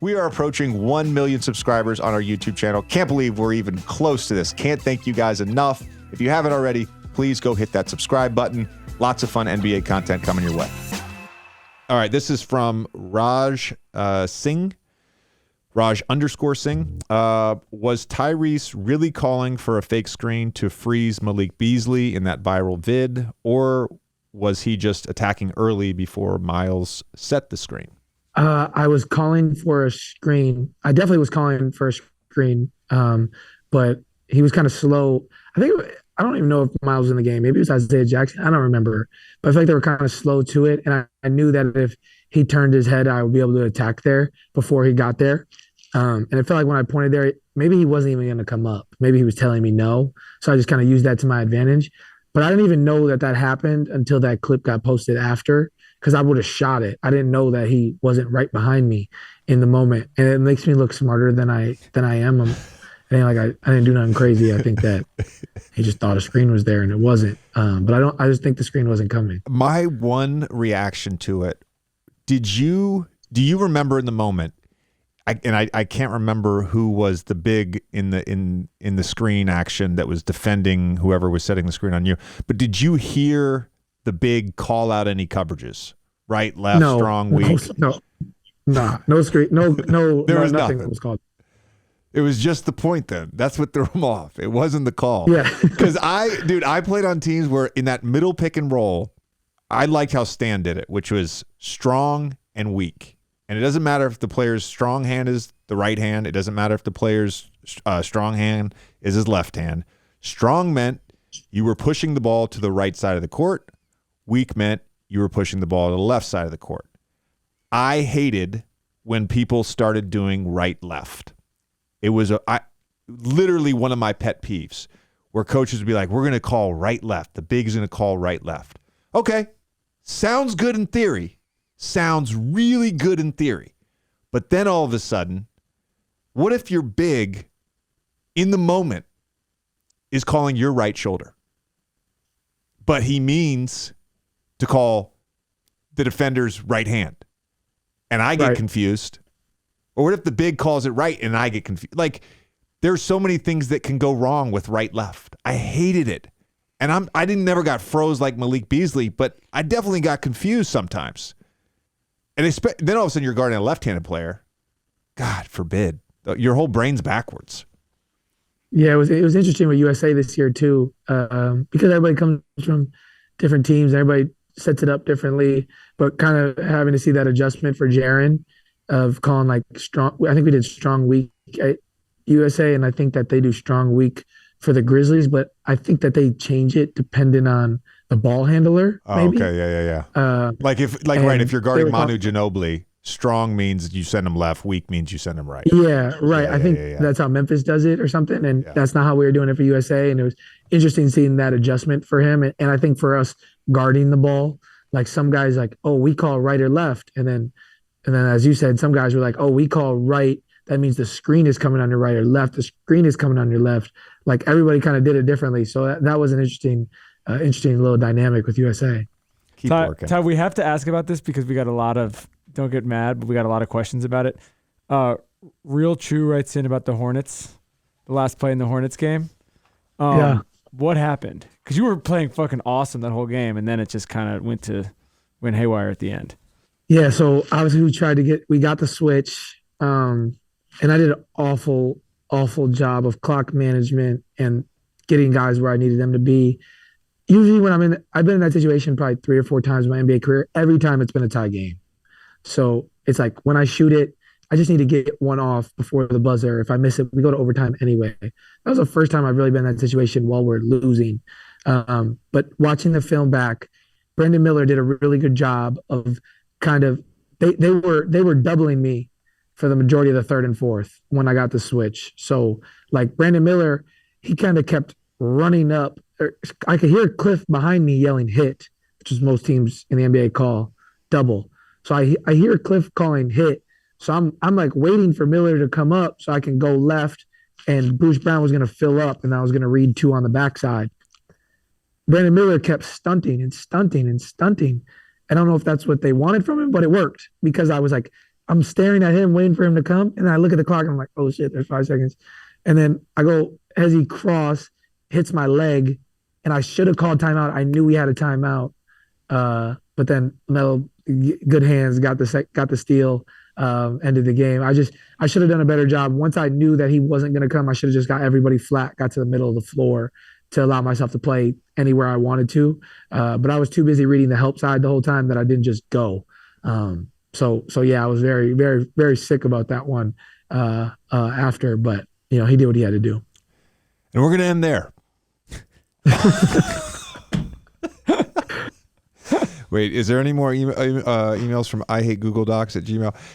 We are approaching 1 million subscribers on our YouTube channel. Can't believe we're even close to this. Can't thank you guys enough. If you haven't already, please go hit that subscribe button. Lots of fun NBA content coming your way. All right, this is from Raj Singh. Raj_Singh. Was Tyrese really calling for a fake screen to freeze Malik Beasley in that viral vid, or was he just attacking early before Miles set the screen? I was calling for a screen. I definitely was calling for a screen, but he was kind of slow. I don't even know if Miles was in the game. Maybe it was Isaiah Jackson. I don't remember. But I feel like they were kind of slow to it. And I knew that if he turned his head, I would be able to attack there before he got there. And it felt like when I pointed there, maybe he wasn't even going to come up. Maybe he was telling me no. So I just kind of used that to my advantage. But I didn't even know that happened until that clip got posted after, because I would have shot it. I didn't know that he wasn't right behind me in the moment. And it makes me look smarter than I am. I didn't do nothing crazy. I think that he just thought a screen was there and it wasn't. But I just think the screen wasn't coming. My one reaction to it, do you remember in the moment? I can't remember who was the big in the screen action that was defending whoever was setting the screen on you. But did you hear the big call out any coverages? Right, left, strong, weak. No screen, no. There was nothing that was called. It was just the point then. That's what threw him off. It wasn't the call. Yeah. Because I played on teams where in that middle pick and roll, I liked how Stan did it, which was strong and weak. And it doesn't matter if the player's strong hand is the right hand. It doesn't matter if the player's strong hand is his left hand. Strong meant you were pushing the ball to the right side of the court. Weak meant you were pushing the ball to the left side of the court. I hated when people started doing right-left. It was literally one of my pet peeves where coaches would be like, we're going to call right-left. The big is going to call right-left. Okay, sounds good in theory. Sounds really good in theory. But then all of a sudden, what if your big in the moment is calling your right shoulder? But he means to call the defender's right hand. And I get confused. Or what if the big calls it right and I get confused? Like, there's so many things that can go wrong with right-left. I hated it. And I never got froze like Malik Beasley, but I definitely got confused sometimes. And then all of a sudden you're guarding a left-handed player. God forbid. Your whole brain's backwards. Yeah, it was interesting with USA this year too, because everybody comes from different teams. Everybody sets it up differently, but kind of having to see that adjustment for Jaren of calling like strong. I think we did strong weak at USA, and I think that they do strong weak for the Grizzlies, but I think that they change it depending on the ball handler. Oh, maybe. okay, yeah. If you're guarding Manu Ginobili, strong means you send him left, weak means you send him right. Yeah, right. I think that's how Memphis does it or something, and that's not how we were doing it for USA. And it was interesting seeing that adjustment for him, and I think for us guarding the ball, like some guys like, oh, we call right or left, and then as you said, some guys were like, oh, we call right. That means the screen is coming on your right or left. The screen is coming on your left. Like everybody kind of did it differently. So that was an interesting little dynamic with USA. Keep working. Ty, we have to ask about this because we got a lot of, don't get mad, but we got a lot of questions about it. Real True writes in about the Hornets, the last play in the Hornets game. What happened? Because you were playing fucking awesome that whole game, and then it just kind of went haywire at the end. Yeah, so obviously we got the switch, and I did an awful job of clock management and getting guys where I needed them to be. Usually when I've been in that situation probably 3 or 4 times in my NBA career. Every time it's been a tie game. So it's like when I shoot it, I just need to get one off before the buzzer. If I miss it, we go to overtime anyway. That was the first time I've really been in that situation while we're losing. But watching the film back, Brandon Miller did a really good job of kind of they were doubling me for the majority of the third and fourth when I got the switch. So like Brandon Miller, he kind of kept running up. I could hear Cliff behind me yelling hit, which is most teams in the NBA call double. So I hear Cliff calling hit. So I'm like waiting for Miller to come up so I can go left, and Bruce Brown was going to fill up, and I was going to read 2 on the backside. Brandon Miller kept stunting and stunting and stunting. I don't know if that's what they wanted from him, but it worked because I was like, I'm staring at him, waiting for him to come. And I look at the clock and I'm like, oh shit, there's 5 seconds. And then I go, as he hits my leg, and I should have called timeout. I knew we had a timeout. But then Melo, good hands, got the steal, ended the game. I should have done a better job. Once I knew that he wasn't going to come, I should have just got everybody flat, got to the middle of the floor to allow myself to play anywhere I wanted to. But I was too busy reading the help side the whole time that I didn't just go. So yeah, I was very, very, very sick about that one after, but he did what he had to do. And we're going to end there. Wait, is there any more emails from I hate Google Docs at Gmail?